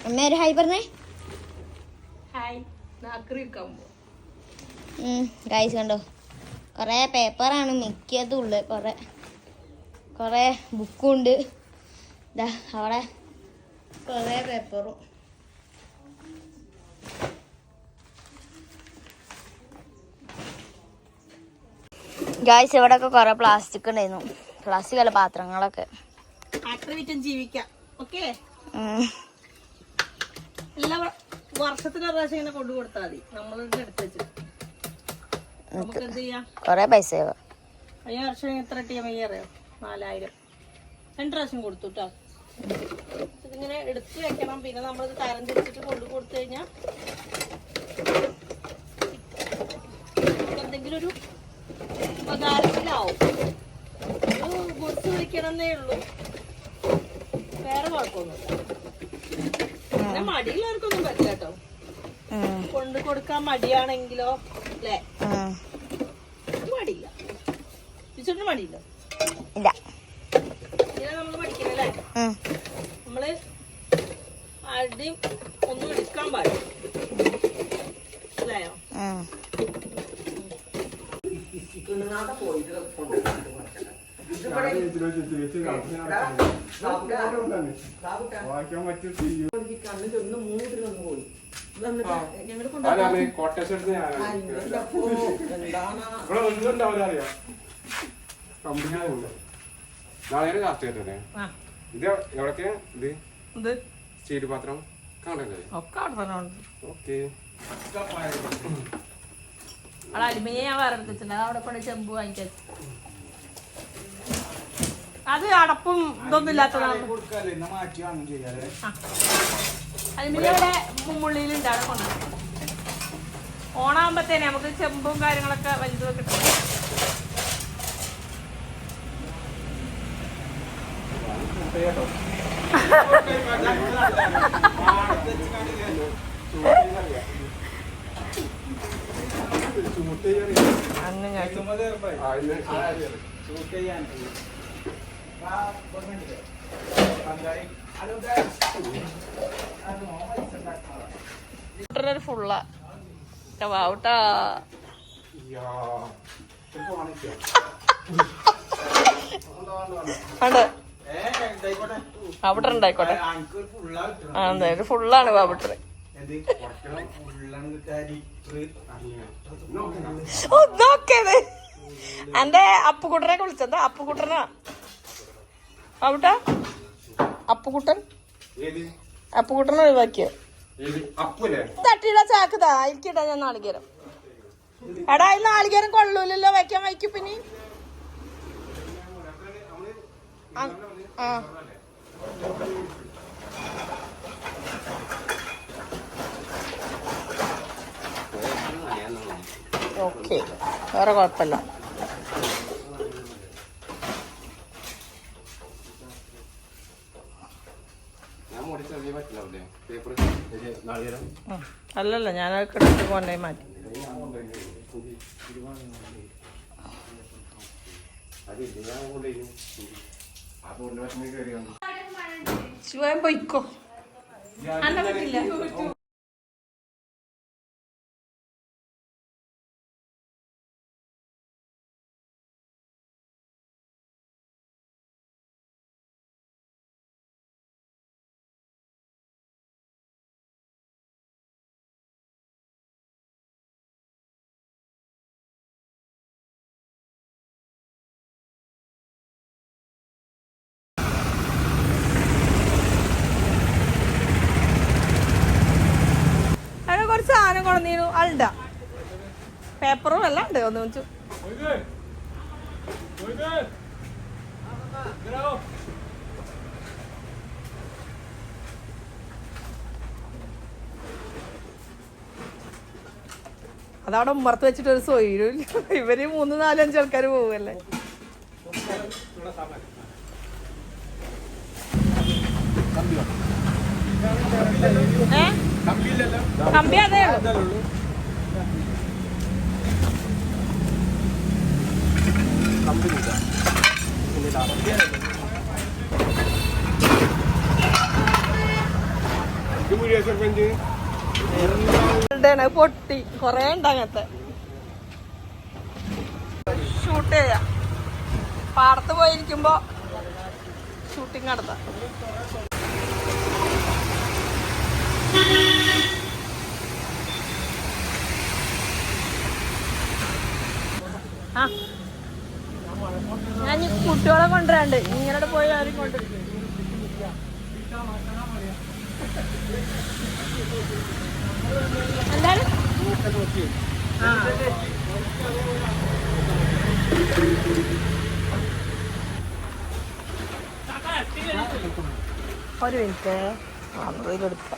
അമ്മ ഒരു ഹായ് പറഞ്ഞേ. ഗൈസ് കണ്ടോ, കുറേ പേപ്പറാണ് മിക്കതുള്ളു. കുറേ ബുക്കും ഉണ്ട്. ഇതാ അവിടെ കുറേ പേപ്പറും. ഗൈസ് ഇവിടെ ഒക്കെ കുറെ പ്ലാസ്റ്റിക് ഉണ്ടായിരുന്നു. പ്ലാസ്റ്റിക് അല്ല, പാത്രങ്ങളൊക്കെ. ജീവിക്കാം. ഓക്കെ, എല്ലാ വർഷത്തിന് ഒരു പ്രാവശ്യം ഇങ്ങനെ കൊണ്ടു കൊടുത്താൽ മതി. നമ്മൾ എടുത്ത് വെച്ച് നമുക്ക് എന്ത് ചെയ്യാം, കൊറേ പൈസ. ഈ വർഷം എത്ര TMI അറിയോ? 4000. 2 പ്രാവശ്യം കൊടുത്തു കേട്ടോ. ഇതിങ്ങനെ എടുത്ത് വെക്കണം. പിന്നെ നമ്മളിത് തരം തിരിച്ചിട്ട് കൊണ്ടു കൊടുത്തു കഴിഞ്ഞാൽ എന്തെങ്കിലും ഒരു ഉപകാരത്തിലാവും. കൊടുത്തു വിളിക്കണമെന്നേ ഉള്ളൂ, വേറെ കുഴപ്പമൊന്നുമില്ല. പിന്നെ മടിയുള്ളവർക്കൊന്നും പറ്റില്ല കേട്ടോ. കൊണ്ടു കൊടുക്കാൻ മടിയാണെങ്കിലോ അല്ലേ? മടിയില്ല, ടീച്ചറിന് മടിയില്ല. ഇല്ല, ഇങ്ങനെ നമ്മള് പഠിക്കണല്ലേ. നമ്മള് ആരുടെയും ഒന്നും എടുക്കാൻ പാടില്ല, അല്ലയോ? ഇത് എവിടൊക്കെ ഇത് സ്റ്റീൽ പാത്രം കാണല്ലേ? ഓക്കെ, അലുമിനിയം ഞാൻ വേറെ എടുത്തിട്ടുണ്ട്. അവിടെ കൊണ്ട് ചെമ്പ് വാങ്ങിക്കാൻ. അത് അടപ്പും ഇതൊന്നും ഇല്ലാത്തതാണ്. അലുമിനിയം ഇവിടെ മുള്ളിലുണ്ട്, അവിടെ കൊണ്ട്. ഓണാകുമ്പത്തേനെ നമുക്ക് ചെമ്പും കാര്യങ്ങളൊക്കെ വലുതും കിട്ടും. ഫുള്ള വാവട്ടാ. അവിടെ ഉണ്ടായിക്കോട്ടെ. എന്തായാലും ഫുള്ളാണ് ബാബുട്ടർ. നോക്കേത് എന്റെ അപ്പുകുട്ടനെ വിളിച്ചെന്താ? അപ്പുകുട്ടനാ ബാബുട്ട? അപ്പുകുട്ടനെ ഒഴിവാക്കിയോ? തട്ടിയിടാ ചാക്കുതാ, എനിക്കിടാ ഞാൻ നാളികേരം. എടാ, ഈ നാളികേരം കൊള്ളൂലല്ലോ വെക്കാൻ വയ്ക്കും. പിന്നെ ഓക്കെ, വേറെ കുഴപ്പമില്ല. അല്ലല്ല, ഞാനതൊക്കെ എടുത്ത് കൊണ്ടേ മാറ്റി. ശിവൻ പൊയ്ക്കോ, അന്ന പറ്റില്ല. സാധനം കൊണ്ടു അല്ല, പേപ്പറും എല്ലാം ഉണ്ട്. ഒന്ന് വെച്ചു അതവിടെ ഉമ്മർത്ത് വെച്ചിട്ട് ഒരു സൊയിലും. ഇവര് 3-4-5 ആൾക്കാർ പോവല്ലേ. കമ്പി അതേ ഉള്ളൂ. പൊട്ടി കൊറേ ഉണ്ട് അങ്ങനത്തെ. ഷൂട്ട് ചെയ്യാം, പാടത്ത് പോയിരിക്കുമ്പോ ഷൂട്ടിങ് നടത്താം. ആ ഞാൻ കുട്ടികളെ കൊണ്ടുവരാണ്ട് ഇങ്ങനെ പോയി ആരും കൊണ്ടുവരും. എന്തായാലും ഒരു മിനിറ്റ് ഇതിലെടുത്ത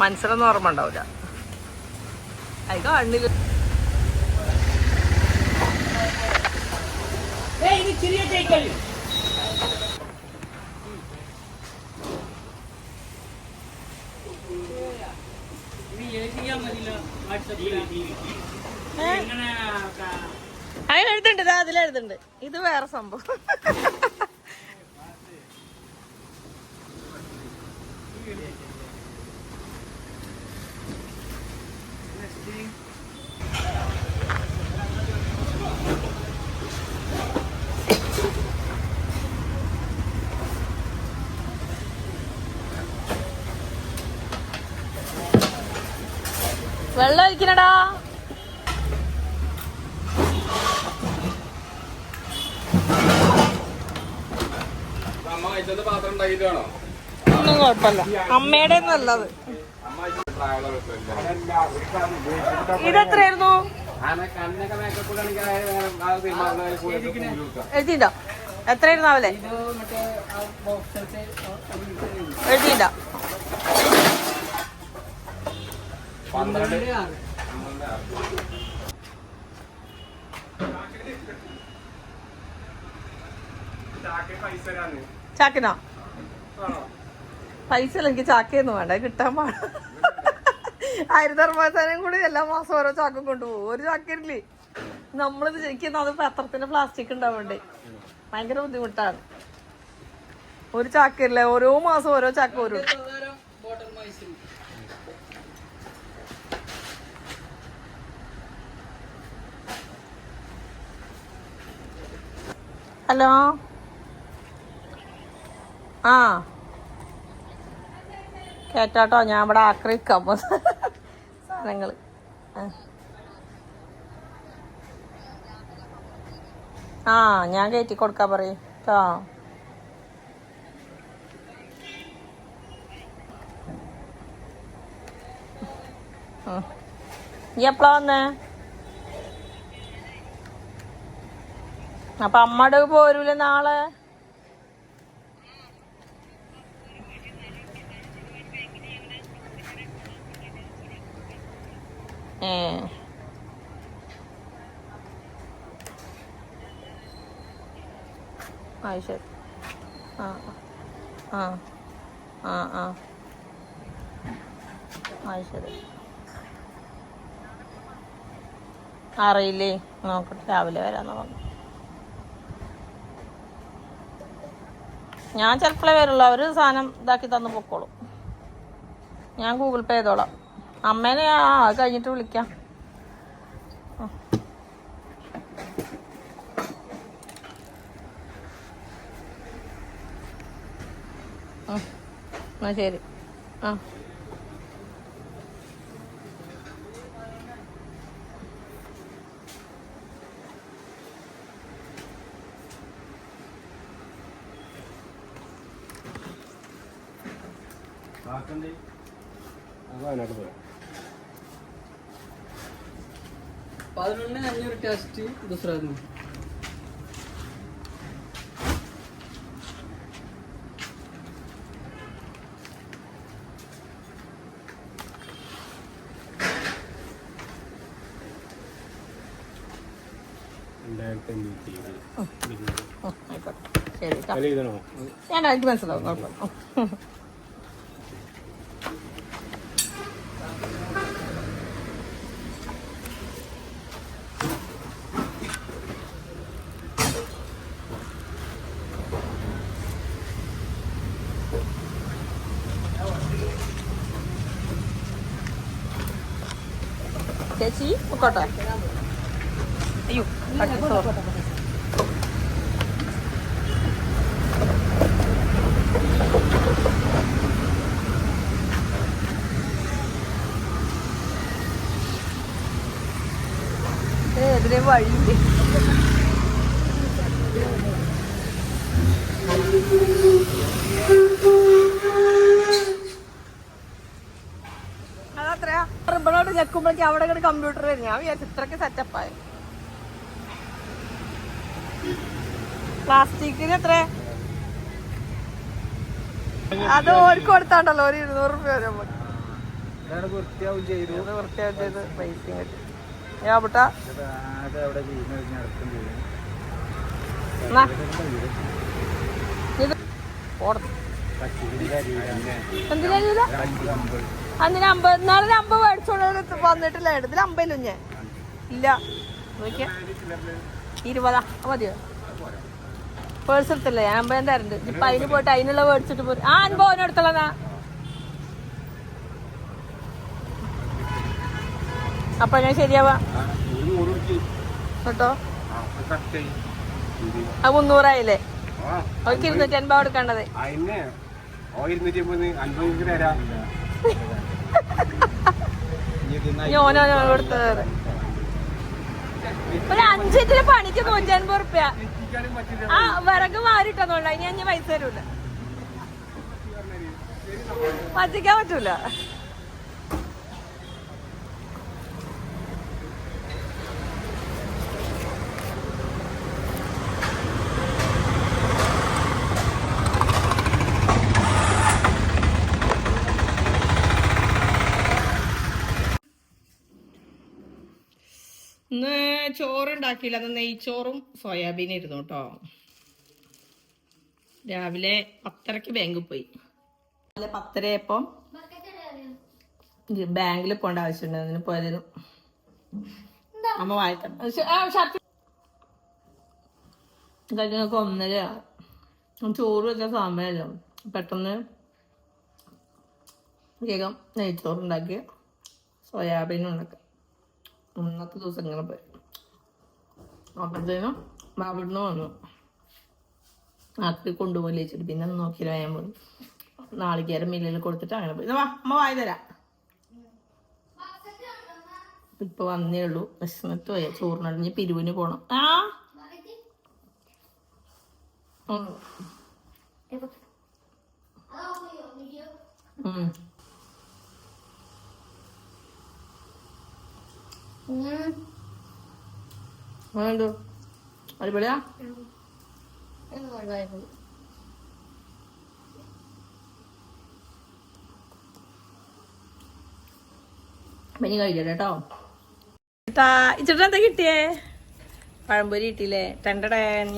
മനസ്സിലൊന്നും ഓർമ്മ ഉണ്ടാവില്ല. അത് കണ്ണിൽ അതിലെഴുതുണ്ട്, അതിലെഴുതുണ്ട്. ഇത് വേറെ സംഭവം. വെള്ളം ഒഴിക്കണടാ. ഒന്നും കുഴപ്പമില്ല, അമ്മയുടെ നല്ലത്. ഇതെത്രയായിരുന്നു? എഴുതിണ്ടോ? എത്രയായിരുന്നു അവലെ? എഴുതിണ്ടോ? ചാക്കിനോ? പൈസ എനിക്ക് ചാക്കയൊന്നും വേണ്ട, കിട്ടാൻ പാടാ. 1060 കൂടി എല്ലാ മാസം ഓരോ ചാക്കും കൊണ്ടുപോകും. ഒരു ചാക്കില്ലേ നമ്മളിത് ശരിക്കും അത് പത്രത്തിന്റെ പ്ലാസ്റ്റിക് ഉണ്ടാവണ്ടേ, ഭയങ്കര ബുദ്ധിമുട്ടാണ്. ഒരു ചാക്കില്ല, ഓരോ മാസം ഓരോ ചാക്ക് വരും. ഹലോ, ആ കേട്ടാട്ടോ, ഞാൻ ഇവിടെ ആക്രമിക്കാൻ പോകുന്ന സാധനങ്ങള്. ആ ഞാൻ കയറ്റി കൊടുക്കാൻ പറയും കേട്ടോ. നീ എപ്പളാ വന്നേ? അപ്പൊ അമ്മയുടെ പോരൂലേ നാളെ? അത് ശരി. ആ ആ ആ ആ അത് ശരി. അറിയില്ലേ, നോക്കട്ടെ, രാവിലെ വരാന്ന് പറഞ്ഞു. ഞാൻ ചിലപ്പോഴേ വരുള്ളൂ, അവർ സാധനം ഇതാക്കി തന്നു പൊക്കോളും. ഞാൻ ഗൂഗിൾ പേ ചെയ്തോളാം. അമ്മേനെ അത് കഴിഞ്ഞിട്ട് വിളിക്കാം. എന്നാ ശരി. ആ വയനാട്ട് പോയാ 11,500 टेस्ट दूसरा दिन ഞാൻ എനിക്ക് മനസ്സിലാവും. ചേച്ചി നോക്കോട്ടെ. അയ്യോ ഇതിലെ വഴിയുണ്ട്. അതത്രയാ റിബണോട്ട് ഞെക്കുമ്പോഴേക്കും അവിടെ കൂടെ കമ്പ്യൂട്ടർ വരും. ഞാൻ വിചാരിച്ചു ഇത്രക്ക് സെറ്റപ്പായ. പ്ലാസ്റ്റിക്കിന് എത്ര? അത് ഓർക്ക് കൊടുത്താണ്ടല്ലോ ഒരു 200 രൂപ വരും. വൃത്തിയാവും ചെയ്ത് പൈസയും കിട്ടി. ഞാട്ടാ അതിന് 50 നാളെ 50 മേടിച്ചോണ്ട് വന്നിട്ടില്ല. ഇതിൽ 50 ഞാൻ ഇല്ല. നോക്കിയാ 20 മതിയോ? പേഴ്സ് എടുത്തില്ലേ? 50 തരണ്ട്. ഇപ്പൊ അതിന് പോയിട്ട് അതിനുള്ള മേടിച്ചിട്ട് പോരും. ആ 50 എടുത്തളാ. അപ്പൊ ഞാൻ ശരിയാവാ കേട്ടോ. അത് 300 ആയില്ലേ? അവർക്ക് 250 കൊടുക്കേണ്ടത്. ഓനോ കൊടുത്തത് ഒരു 5 പണിക്ക് 150 റുപ്യ. ആ വിറക് മാറിട്ടൊന്നുമില്ല. ഇനി 5 പൈസ തരൂല. പറ്റിക്കാൻ പറ്റൂല. ഇന്ന് ചോറുണ്ടാക്കിയില്ല. അന്ന് നെയ്ച്ചോറും സോയാബീനും ഇരുന്നു കേട്ടോ. രാവിലെ 10:30 ബാങ്കിൽ പോയി. രാവിലെ 10:30 ആയപ്പം ബാങ്കിൽ പോകേണ്ട ആവശ്യമുണ്ട്. അതിന് പോയതിന് അമ്മ വായിക്കണം. കഴിഞ്ഞൊക്കെ 1:30 ചോറ് വെച്ച സമയമല്ലോ. പെട്ടെന്ന് വേഗം നെയ്ച്ചോറുണ്ടാക്കി സോയാബീനും ഉണ്ടാക്കി. ഇന്നത്തെ ദിവസം ഇങ്ങനെ പോയി. അപ്പോഴത്തേനും അവിടുന്ന് വന്നു. നാട്ടിൽ കൊണ്ടുപോയി വെച്ചിട്ട് പിന്നെ നോക്കിയില്ല. ഞാൻ പോയി നാളികേരം മില്ലിൽ കൊടുത്തിട്ട് അങ്ങനെ പോയി. അമ്മ വായി തരാം. ഇപ്പൊ വന്നേ ഉള്ളൂ. വിശന്നിട്ട് പോയ ചോറിനടിഞ്ഞ് പിരിവിന് പോണം. ആ എന്തോ അടിപൊളിയാ. പനി കഴിക്കട്ടെ കേട്ടോ. ഇച്ചിട്ടെന്താ കിട്ടിയേ? പഴംപൊരി കിട്ടിയില്ലേ?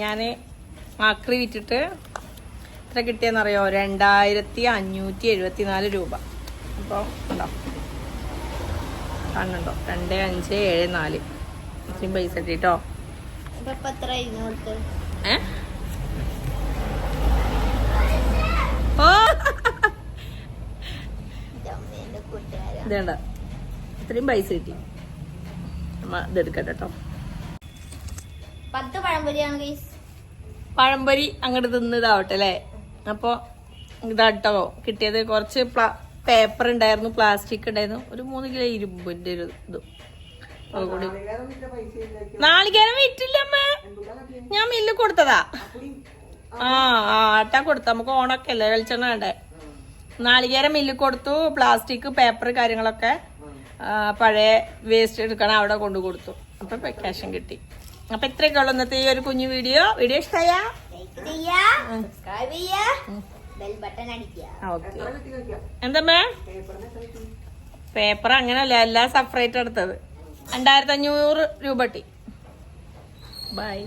ഞാന് ആക്രി വിറ്റിട്ട് എത്ര കിട്ടിയെന്നറിയോ? 2574 രൂപ. അപ്പോൾ ഉണ്ടോ കാണുന്നുണ്ടോ? 2574 ഇത്രയും പൈസ കിട്ടിട്ടോ. ഇതേണ്ട ഇത്രയും പൈസ കിട്ടി. ഇതെടുക്കട്ടെ കേട്ടോ. 10 പഴംപൊരിയാണ്. പഴംപൊരി അങ്ങോട്ട് തിന്നതാവട്ടെ അല്ലേ. അപ്പൊ ഇതാട്ടോ കിട്ടിയത്. കുറച്ച് പേപ്പർ ഉണ്ടായിരുന്നു, പ്ലാസ്റ്റിക് ഉണ്ടായിരുന്നു, ഒരു 3 കിലോ ഇരുമ്പിന്റെ ഒരു ഇത്. അതുകൂടി നാളികേരം വിറ്റില്ല അമ്മ. ഞാൻ മില്ല് കൊടുത്തതാ. ആട്ടാ കൊടുത്ത. നമുക്ക് ഓണൊക്കെ അല്ലേ, വെളിച്ചെണ്ണ വേണ്ടേ. നാളികേരം മില്ല് കൊടുത്തു. പ്ലാസ്റ്റിക് പേപ്പർ കാര്യങ്ങളൊക്കെ പഴയ വേസ്റ്റ് എടുക്കണം അവിടെ കൊണ്ടു കൊടുത്തു. അപ്പൊ ക്യാഷും കിട്ടി. അപ്പൊ ഇത്രയൊക്കെ ഉള്ളു ഇന്നത്തെ ഈ ഒരു കുഞ്ഞു വീഡിയോ. ഇഷ്ടമായ എന്തമ്മേ? പേപ്പർ അങ്ങനല്ല, എല്ലാം സെപ്പറേറ്റ് എടുത്തത്. 2500 രൂപ കിട്ടി. ബൈ.